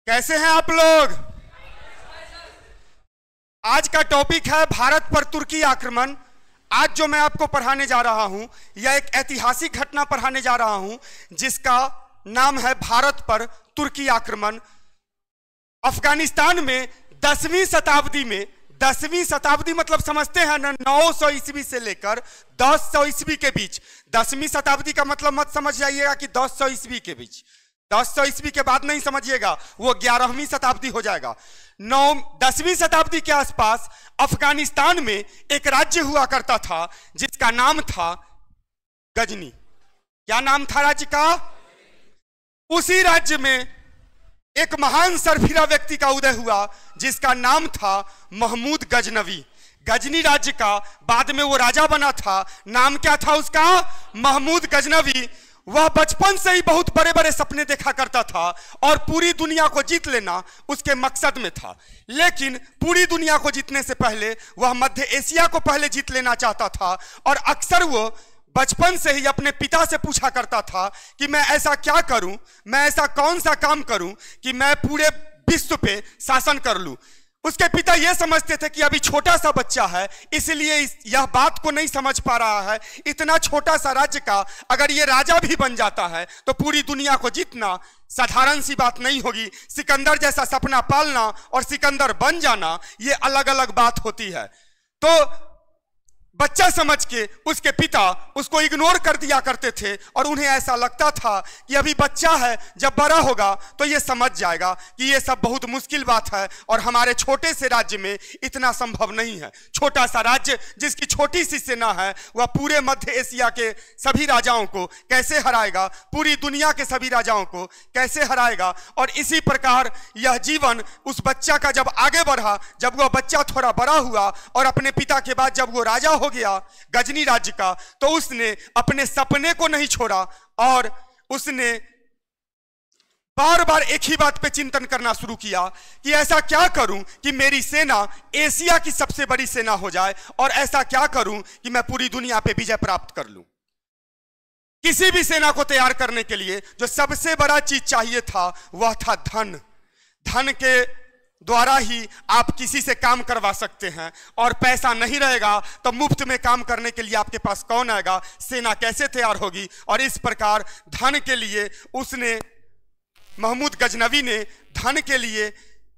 कैसे हैं आप लोग? आज का टॉपिक है भारत पर तुर्की आक्रमण। आज जो मैं आपको पढ़ाने जा रहा हूं यह एक ऐतिहासिक घटना पढ़ाने जा रहा हूं जिसका नाम है भारत पर तुर्की आक्रमण। अफगानिस्तान में 10वीं शताब्दी में, 10वीं शताब्दी मतलब समझते हैं ना, 900 ईस्वी से लेकर 1000 ईस्वी के बीच। 10वीं शताब्दी का मतलब मत समझ जाइएगा कि 1000 ईस्वी के बीच, 1000 ईस्वी के बाद नहीं समझिएगा, वो 11वीं शताब्दी हो जाएगा। 10वीं शताब्दी के आसपास अफगानिस्तान में एक राज्य हुआ करता था जिसका नाम था गजनी। क्या नाम था राज्य का? उसी राज्य में एक महान सरफिरा व्यक्ति का उदय हुआ जिसका नाम था महमूद गजनवी। गजनी राज्य का बाद में वो राजा बना था। नाम क्या था उसका? महमूद गजनवी। वह बचपन से ही बहुत बड़े बड़े सपने देखा करता था और पूरी दुनिया को जीत लेना उसके मकसद में था। लेकिन पूरी दुनिया को जीतने से पहले वह मध्य एशिया को पहले जीत लेना चाहता था और अक्सर वो बचपन से ही अपने पिता से पूछा करता था कि मैं ऐसा क्या करूं, मैं ऐसा कौन सा काम करूं कि मैं पूरे विश्व पे शासन कर लूं। उसके पिता यह समझते थे कि अभी छोटा सा बच्चा है, इसलिए यह बात को नहीं समझ पा रहा है। इतना छोटा सा राज्य का अगर ये राजा भी बन जाता है तो पूरी दुनिया को जीतना साधारण सी बात नहीं होगी। सिकंदर जैसा सपना पालना और सिकंदर बन जाना ये अलग अलग बात होती है। तो बच्चा समझ के उसके पिता उसको इग्नोर कर दिया करते थे और उन्हें ऐसा लगता था कि अभी बच्चा है, जब बड़ा होगा तो ये समझ जाएगा कि ये सब बहुत मुश्किल बात है और हमारे छोटे से राज्य में इतना संभव नहीं है। छोटा सा राज्य जिसकी छोटी सी सेना है वह पूरे मध्य एशिया के सभी राजाओं को कैसे हराएगा, पूरी दुनिया के सभी राजाओं को कैसे हराएगा। और इसी प्रकार यह जीवन उस बच्चा का जब आगे बढ़ा, जब वह बच्चा थोड़ा बड़ा हुआ और अपने पिता के बाद जब वो राजा हो गया गजनी राज्य का, तो उसने अपने सपने को नहीं छोड़ा और उसने बार बार एक ही बात पे चिंतन करना शुरू किया कि ऐसा क्या करूं कि मेरी सेना एशिया की सबसे बड़ी सेना हो जाए और ऐसा क्या करूं कि मैं पूरी दुनिया पे विजय प्राप्त कर लूं। किसी भी सेना को तैयार करने के लिए जो सबसे बड़ा चीज चाहिए था वह था धन। धन के द्वारा ही आप किसी से काम करवा सकते हैं और पैसा नहीं रहेगा तो मुफ्त में काम करने के लिए आपके पास कौन आएगा, सेना कैसे तैयार होगी। और इस प्रकार धन के लिए उसने, महमूद गजनवी ने धन के लिए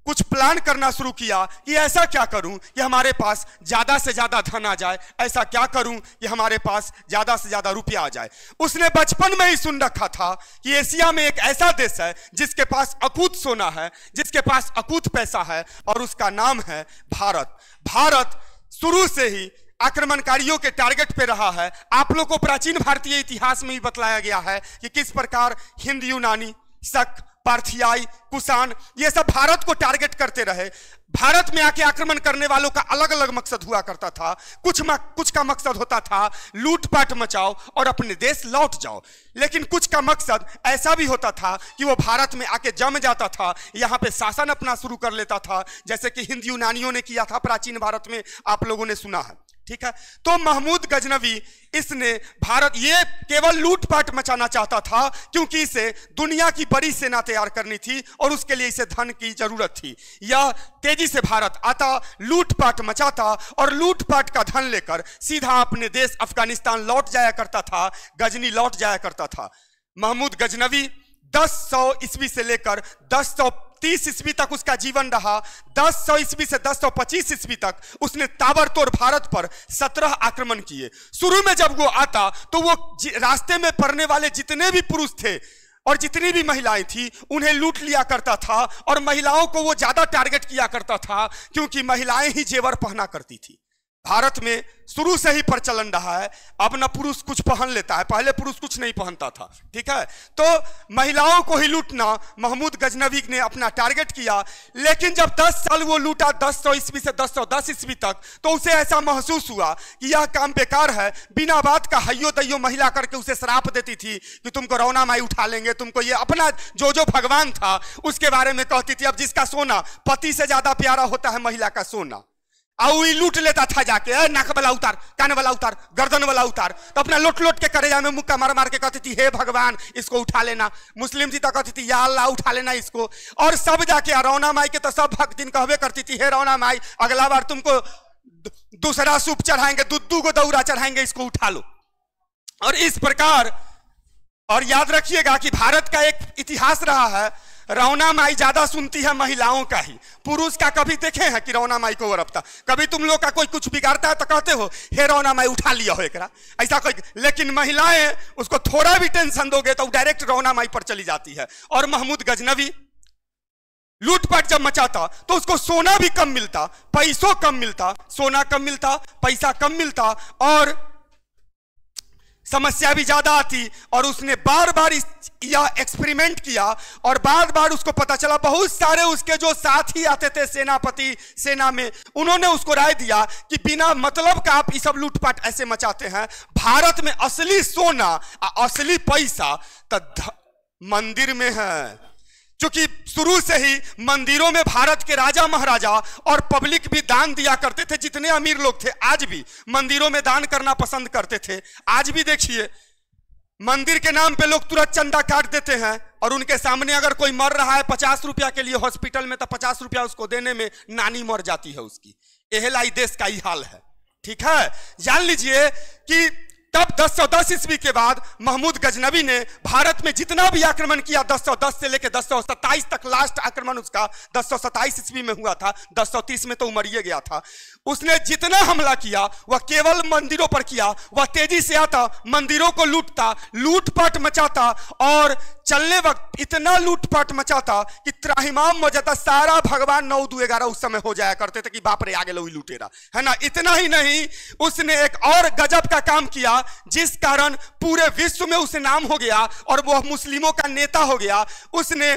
कुछ प्लान करना शुरू किया कि ऐसा क्या करूं कि हमारे पास ज्यादा से ज्यादा धन आ जाए, ऐसा क्या करूं कि हमारे पास ज्यादा से ज्यादा रुपया आ जाए। उसने बचपन में ही सुन रखा था कि एशिया में एक ऐसा देश है जिसके पास अकूत सोना है, जिसके पास अकूत पैसा है और उसका नाम है भारत। भारत शुरू से ही आक्रमणकारियों के टारगेट पे रहा है। आप लोग को प्राचीन भारतीय इतिहास में ही बतलाया गया है कि किस प्रकार हिंद यूनानी, शक, पार्थियाई, कुषाण ये सब भारत को टारगेट करते रहे। भारत में आके आक्रमण करने वालों का अलग अलग मकसद हुआ करता था। कुछ का मकसद होता था लूटपाट मचाओ और अपने देश लौट जाओ, लेकिन कुछ का मकसद ऐसा भी होता था कि वो भारत में आके जम जाता था, यहाँ पे शासन अपना शुरू कर लेता था, जैसे कि हिंद यूनानियों ने किया था प्राचीन भारत में, आप लोगों ने सुना है। ठीक है, तो महमूद गजनवी इसने भारत, ये केवल लूटपाट मचाना चाहता था क्योंकि इसे दुनिया की बड़ी सेना तैयार करनी थी और उसके लिए इसे धन की जरूरत थी। यह तेजी से भारत आता, लूटपाट मचाता और लूटपाट का धन लेकर सीधा अपने देश अफगानिस्तान लौट जाया करता था, गजनी लौट जाया करता था। महमूद गजनवी 1000 ईस्वी से लेकर 1030 ईस्वी तक उसका जीवन रहा। 1000 ईस्वी से 1025 ईस्वी तक उसने ताबड़तोड़ भारत पर 17 आक्रमण किए। शुरू में जब वो आता तो वो रास्ते में पड़ने वाले जितने भी पुरुष थे और जितनी भी महिलाएं थी उन्हें लूट लिया करता था और महिलाओं को वो ज्यादा टारगेट किया करता था क्योंकि महिलाएं ही जेवर पहना करती थी। भारत में शुरू से ही प्रचलन रहा है, अब न पुरुष कुछ पहन लेता है, पहले पुरुष कुछ नहीं पहनता था। ठीक है, तो महिलाओं को ही लूटना महमूद गजनवी ने अपना टारगेट किया। लेकिन जब 10 साल वो लूटा 1000 ईस्वी से 1010 ईस्वी तक, तो उसे ऐसा महसूस हुआ कि यह काम बेकार है। बिना बात का हयो दैयो महिला करके उसे श्राप देती थी कि तुमको रौना माई उठा लेंगे, तुमको ये अपना जो भगवान था उसके बारे में कहती थी। अब जिसका सोना पति से ज्यादा प्यारा होता है महिला का सोना, और लूट लेता था जाके, नाक वाला उतार, कान वाला उतार, गर्दन वाला उतार, तो अपना लोट लोट के करेजा में मुक्का मार मार के कहती थी हे भगवान इसको उठा लेना। मुस्लिम थी तो कहती थी या अल्लाह उठा लेना इसको। और सब जाके रौना माई के तो सब भक्तिन कहवे करती थी हे रौना माई अगला बार तुमको दूसरा सूप चढ़ाएंगे, दूध को दौरा चढ़ाएंगे, इसको उठा लो। और इस प्रकार, और याद रखिएगा कि भारत का एक इतिहास रहा है, रौना माई ज्यादा सुनती है महिलाओं का ही, पुरुष का कभी देखे हैं कि रौना माई को वरपता? कभी तुम लोग का कोई कुछ बिगाड़ता है तो कहते हो हे रौना माई उठा लिया हो एकरा, ऐसा कोई, लेकिन महिलाएं उसको थोड़ा भी टेंशन दोगे तो डायरेक्ट रौना माई पर चली जाती है। और महमूद गजनवी लूटपाट जब मचाता तो उसको सोना भी कम मिलता, पैसों कम मिलता, सोना कम मिलता, पैसा कम मिलता, और समस्या भी ज्यादा आती। और उसने बार बार यह एक्सपेरिमेंट किया और बार बार उसको पता चला, बहुत सारे उसके जो साथी आते थे सेनापति सेना में, उन्होंने उसको राय दिया कि बिना मतलब का आप ये सब लूटपाट ऐसे मचाते हैं, भारत में असली सोना असली पैसा तो मंदिर में है। क्योंकि शुरू से ही मंदिरों में भारत के राजा महाराजा और पब्लिक भी दान दिया करते थे, जितने अमीर लोग थे आज भी मंदिरों में दान करना पसंद करते थे। आज भी देखिए मंदिर के नाम पे लोग तुरंत चंदा काट देते हैं, और उनके सामने अगर कोई मर रहा है 50 रुपया के लिए हॉस्पिटल में, तो 50 रुपया उसको देने में नानी मर जाती है उसकी। एहलाई देश का ही हाल है, ठीक है। जान लीजिए कि तब 1010 ईस्वी के बाद महमूद गजनवी ने भारत में जितना भी आक्रमण किया, 1010 से लेकर 1027 तक लास्ट आक्रमण उसका 1027 ईस्वी में हुआ था, 1030 में तो मरिए गया था। उसने जितना हमला किया वह केवल मंदिरों पर किया। वह तेजी से आता, मंदिरों को लूटता, लूटपाट मचाता, और चलने वक्त इतना लूटपाट मचाता कि त्राहिमाम हो जाता। सारा भगवान 9 2 11 उस समय हो जाया करते थे कि बाप रे आगे लो लूटेरा, है ना। इतना ही नहीं, उसने एक और गजब का काम किया जिस कारण पूरे विश्व में उसे नाम हो गया और वह मुस्लिमों का नेता हो गया। उसने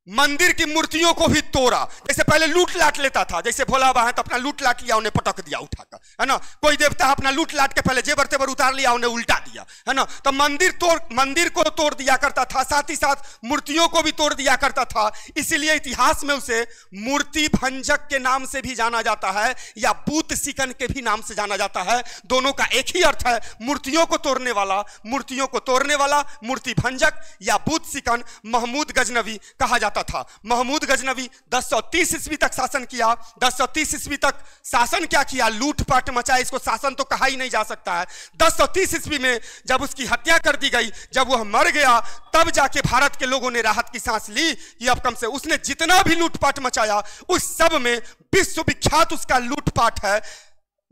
मंदिर की मूर्तियों को भी तोड़ा। जैसे पहले लूट लाट लेता था, जैसे भोला बाबा है तो अपना लूट लाट लिया, उन्हें पटक दिया उठाकर, है ना। कोई देवता अपना लूट लाट के पहले जेबर तेबर उतार लिया, उन्हें उल्टा दिया, है ना। तो मंदिर को तोड़ दिया करता था, साथ ही साथ मूर्तियों को भी तोड़ दिया करता था। इसीलिए इतिहास में उसे मूर्ति भंजक के नाम से भी जाना जाता है, या बूत सिकन के भी नाम से जाना जाता है। दोनों का एक ही अर्थ है, मूर्तियों को तोड़ने वाला, मूर्तियों को तोड़ने वाला, मूर्ति भंजक या बूत सिकन महमूद गजनवी कहा जाता था। महमूद गजनवी 1030 ईस्वी तक शासन किया। 1030 ईस्वी तक शासन क्या किया? लूटपाट मचाया। इसको शासन तो कहा ही नहीं जा सकता है। 1030 ईस्वी में जब उसकी हत्या कर दी गई, जब वह मर गया, तब जाके भारत के लोगों ने राहत की सांस ली कि अब कम से उसने जितना भी लूटपाट मचाया उस सब में विश्वविख्यात उसका लूटपाट है।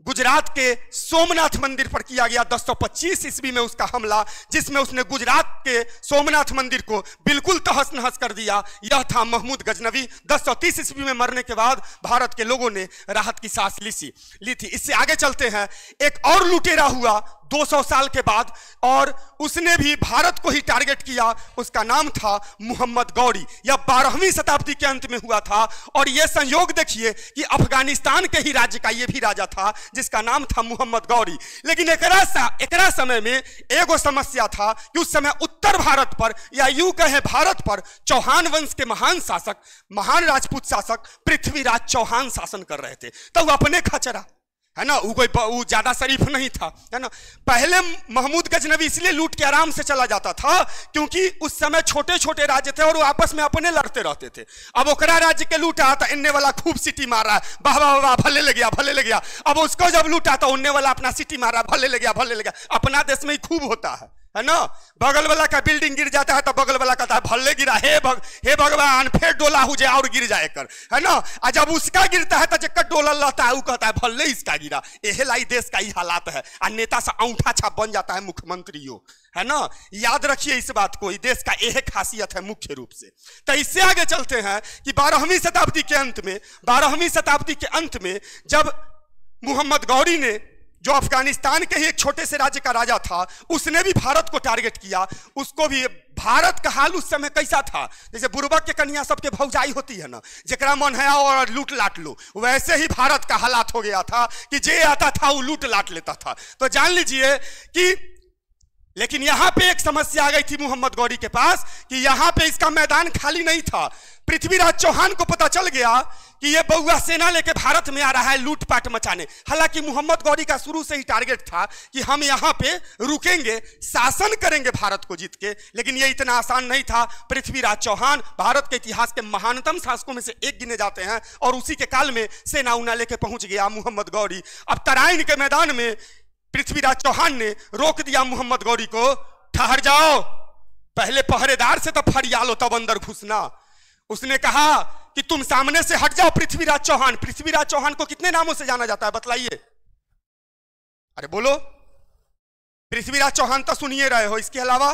गुजरात के सोमनाथ मंदिर पर किया गया 1025 ईस्वी में उसका हमला, जिसमें उसने गुजरात के सोमनाथ मंदिर को बिल्कुल तहस नहस कर दिया। यह था महमूद गजनवी। 1030 ईस्वी में मरने के बाद भारत के लोगों ने राहत की सांस ली थी। इससे आगे चलते हैं। एक और लुटेरा हुआ 200 साल के बाद, और उसने भी भारत को ही टारगेट किया। उसका नाम था मोहम्मद गौरी। यह 12वीं शताब्दी के अंत में हुआ था। और यह संयोग देखिए कि अफगानिस्तान के ही राज्य का यह भी राजा था जिसका नाम था मोहम्मद गौरी। लेकिन एकरा समय में एगो समस्या था कि उस समय उत्तर भारत पर, या यूं कहें भारत पर, चौहान वंश के महान शासक, महान राजपूत शासक पृथ्वीराज चौहान शासन कर रहे थे। तो वो अपने खचरा, है ना, वो ज्यादा शरीफ नहीं था, है ना। पहले महमूद गजनवी इसलिए लूट के आराम से चला जाता था क्योंकि उस समय छोटे छोटे राज्य थे और वो आपस में अपने लड़ते रहते थे। अब ओकरा राज्य के लूटा तो इन्ने वाला खूब सिटी मार रहा है, वाह वाह वाह, भले ले गया, भले ले गया। अब उसको जब लूटा तो उन्ने वाला अपना सिटी मार रहा है, भले ले गया, भले ले गया। अपना देश में ही खूब होता है ना। बगल वाला का बिल्डिंग गिर जाता है तो बगल वाला कहता है भले गिरा, हे भगवान फिर डोला हो जाए और गिर जाए कर, है ना। और जब उसका गिरता है तो जब डोला रहता है वो कहता है भले इसका गिरा। एहलाई देश का ही हालात है। और नेता से अंगूठा छाप बन जाता है मुख्यमंत्रियों, है ना। याद रखिए इस बात को, देश का यह खासियत है मुख्य रूप से। तो इससे आगे चलते हैं कि 12वीं शताब्दी के अंत में जब मोहम्मद गौरी ने, जो अफगानिस्तान के ही एक छोटे से राज्य का राजा था, उसने भी भारत को टारगेट किया। उसको भी, भारत का हाल उस समय कैसा था, जैसे बुर्बक के कन्या सबके भौजाई होती है ना, जकरा मन है और लूट लाट लो, वैसे ही भारत का हालात हो गया था कि जे आता था वो लूट लाट लेता था। तो जान लीजिए कि लेकिन यहां पे एक समस्या आ गई थी मोहम्मद गौरी के पास कि यहां पे इसका मैदान खाली नहीं था। पृथ्वीराज चौहान को पता चल गया कि ये बउआ सेना लेके भारत में आ रहा है लूटपाट मचाने। हालांकि मोहम्मद गौरी का शुरू से ही टारगेट था कि हम यहां पे रुकेंगे, शासन करेंगे भारत को जीत के, लेकिन ये इतना आसान नहीं था। पृथ्वीराज चौहान भारत के इतिहास के महानतम शासकों में से एक गिने जाते हैं और उसी के काल में सेना उना लेके पहुंच गया मोहम्मद गौरी। अब तराइन के मैदान में पृथ्वीराज चौहान ने रोक दिया मोहम्मद गौरी को, ठहर जाओ, पहले पहरेदार से तो फरिया लो तब अंदर घुसना। उसने कहा कि तुम सामने से हट जाओ पृथ्वीराज चौहान। पृथ्वीराज चौहान को कितने नामों से जाना जाता है बतलाइए? अरे बोलो, पृथ्वीराज चौहान तो सुनिए रहे हो, इसके अलावा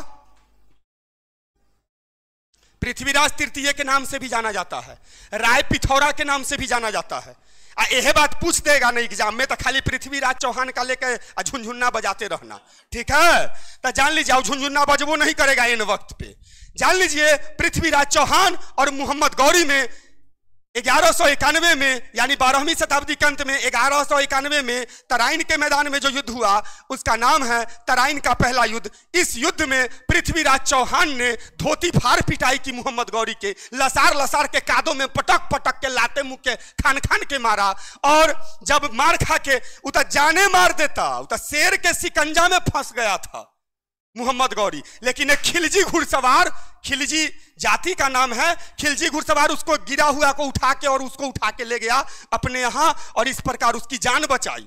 पृथ्वीराज तृतीय के नाम से भी जाना जाता है, राय पिथौरा के नाम से भी जाना जाता है। यह बात पूछ देगा नहीं एग्जाम में तो खाली पृथ्वीराज चौहान का लेकर झुनझुन्ना बजाते रहना, ठीक है? तो जान लीजिए झुनझुन्ना बजबो नहीं करेगा इन वक्त पे। जान लीजिए पृथ्वीराज चौहान और मोहम्मद गौरी में 1191 में यानी 12वीं शताब्दी के अंत में 1191 में तराइन के मैदान में जो युद्ध हुआ उसका नाम है तराइन का पहला युद्ध। इस युद्ध में पृथ्वीराज चौहान ने धोती फाड़ पिटाई की मोहम्मद गौरी के, लसार लसार के कादों में पटक पटक के लाते मुंह के खान खान के मारा। और जब मार खा के उतर जाने मार देता, उतर शेर के शिकंजा में फंस गया था मोहम्मद गौरी। लेकिन एक खिलजी घुड़सवार, खिलजी जाति का नाम है, खिलजी घुड़सवार उसको गिरा हुआ को उठा के और उसको उठा के ले गया अपने यहां और इस प्रकार उसकी जान बचाई।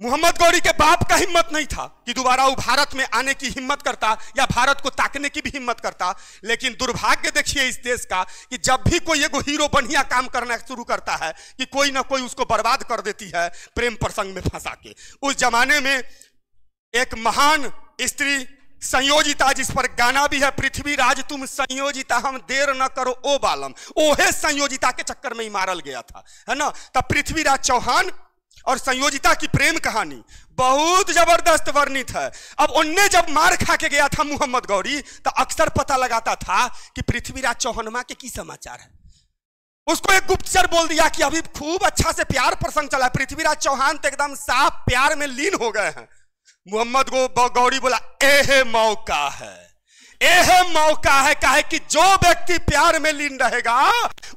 मोहम्मद गौरी के बाप का हिम्मत नहीं था कि दोबारा वो भारत में आने की हिम्मत करता या भारत को ताकने की भी हिम्मत करता। लेकिन दुर्भाग्य देखिए इस देश का कि जब भी कोई एगो हीरो बढ़िया काम करना शुरू करता है कि कोई ना कोई उसको बर्बाद कर देती है प्रेम प्रसंग में फंसा के। उस जमाने में एक महान स्त्री संयोजिता, जिस पर गाना भी है, पृथ्वीराज तुम संयोजिता हम देर न करो ओ बालम, ओहे संयोजिता के चक्कर में ही मारल गया था, है ना? तब पृथ्वीराज चौहान और संयोजिता की प्रेम कहानी बहुत जबरदस्त वर्णित है। अब उनने जब मार खा के गया था मोहम्मद गौरी तो अक्सर पता लगाता था कि पृथ्वीराज चौहानमा के की समाचार है। उसको एक गुप्तचर बोल दिया कि अभी खूब अच्छा से प्यार प्रसंग चला है। पृथ्वीराज चौहान तो एकदम साफ प्यार में लीन हो गए हैं। मोहम्मद गौरी बोला एहे मौका है, एहे मौका है। काहे कि जो व्यक्ति प्यार में लीन रहेगा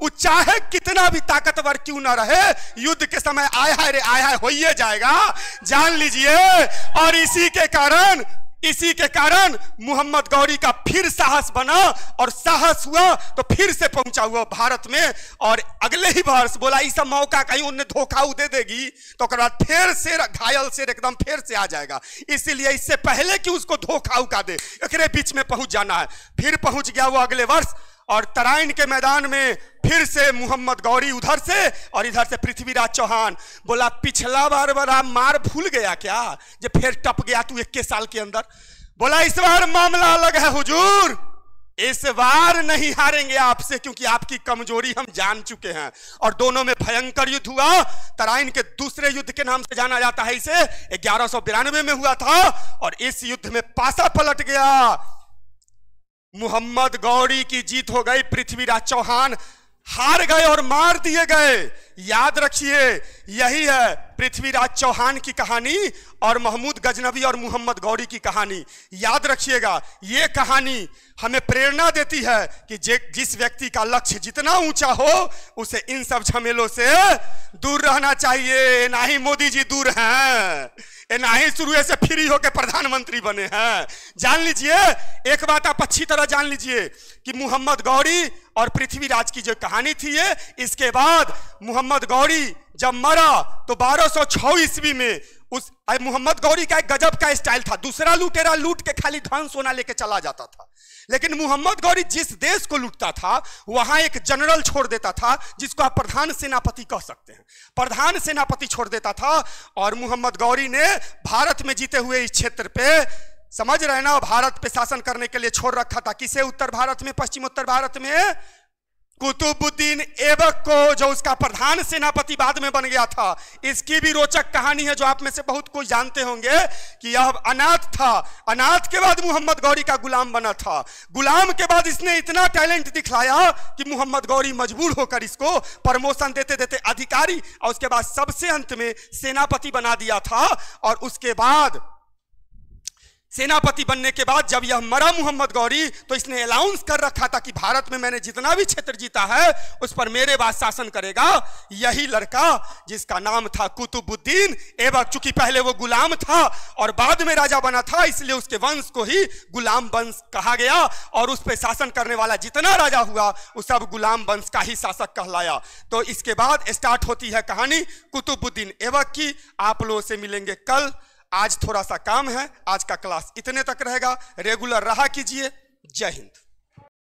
वो चाहे कितना भी ताकतवर क्यों ना रहे, युद्ध के समय आया है रे आया है हो ही जाएगा, जान लीजिए। और इसी के कारण मोहम्मद गौरी का फिर साहस बना और साहस हुआ तो फिर से पहुंचा हुआ भारत में। और अगले ही वर्ष बोला इस मौका कहीं उन्हें धोखा दे देगी तो फिर से घायल से एकदम फिर से आ जाएगा। इसीलिए इससे पहले कि उसको धोखा उका दे एकरे बीच में पहुंच जाना है। फिर पहुंच गया वो अगले वर्ष और तराइन के मैदान में फिर से मोहम्मद गौरी उधर से और इधर से पृथ्वीराज चौहान। बोला पिछला बार बड़ा मार भूल गया क्या जो फिर टप गया तू 21 साल के अंदर? बोला इस बार मामला अलग है हुजूर, इस बार नहीं हारेंगे आपसे क्योंकि आपकी कमजोरी हम जान चुके हैं। और दोनों में भयंकर युद्ध हुआ। तराइन के दूसरे युद्ध के नाम से जाना जाता है, इसे 1192 में हुआ था और इस युद्ध में पासा पलट गया। मोहम्मद गौरी की जीत हो गई, पृथ्वीराज चौहान हार गए और मार दिए गए। याद रखिए यही है पृथ्वीराज चौहान की कहानी और महमूद गजनवी और मोहम्मद गौरी की कहानी। याद रखिएगा ये कहानी हमें प्रेरणा देती है कि जिस व्यक्ति का लक्ष्य जितना ऊंचा हो उसे इन सब झमेलों से दूर रहना चाहिए। ना ही मोदी जी दूर हैं, ना ही शुरू से फ्री होकर प्रधानमंत्री बने हैं। जान लीजिए एक बात आप अच्छी तरह जान लीजिए कि मोहम्मद गौरी और पृथ्वीराज की जो कहानी थी है, इसके बाद मोहम्मद गौरी जब मरा तो 1206 ईस्वी में उस मोहम्मद गौरी का एक गजब का स्टाइल था। दूसरा लुटेरा लूट के खाली धन सोना लेके चला जाता था, लेकिन मोहम्मद गौरी जिस देश को लूटता था वहां एक जनरल छोड़ देता था जिसको आप प्रधान सेनापति कह सकते हैं। प्रधान सेनापति छोड़ देता था और मोहम्मद गौरी ने भारत में जीते हुए इस क्षेत्र पे, समझ रहे ना, भारत पे शासन करने के लिए छोड़ रखा था। किसे? उत्तर भारत में, पश्चिम उत्तर भारत में कुतुबुद्दीन ऐबक को, जो उसका प्रधान सेनापति बाद में बन गया था। इसकी भी रोचक कहानी है जो आप में से बहुत कोई जानते होंगे कि यह अनाथ था। अनाथ के बाद मोहम्मद गौरी का गुलाम बना था। गुलाम के बाद इसने इतना टैलेंट दिखलाया कि मोहम्मद गौरी मजबूर होकर इसको प्रमोशन देते देते अधिकारी और उसके बाद सबसे अंत में सेनापति बना दिया था। और उसके बाद सेनापति बनने के बाद जब यह मरा मुहम्मद गौरी, तो इसने अनाउंस कर रखा था कि भारत में मैंने जितना भी क्षेत्र जीता है उस पर मेरे बाद शासन करेगा यही लड़का, जिसका नाम था कुतुबुद्दीन ऐबक। चूंकि पहले वो गुलाम था और बाद में राजा बना था, इसलिए उसके वंश को ही गुलाम वंश कहा गया, और उस पर शासन करने वाला जितना राजा हुआ वो सब गुलाम वंश का ही शासक कहलाया। तो इसके बाद स्टार्ट होती है कहानी कुतुबुद्दीन ऐबक की। आप लोगों से मिलेंगे कल। आज थोड़ा सा काम है, आज का क्लास इतने तक रहेगा। रेगुलर रहा कीजिए। जय हिंद।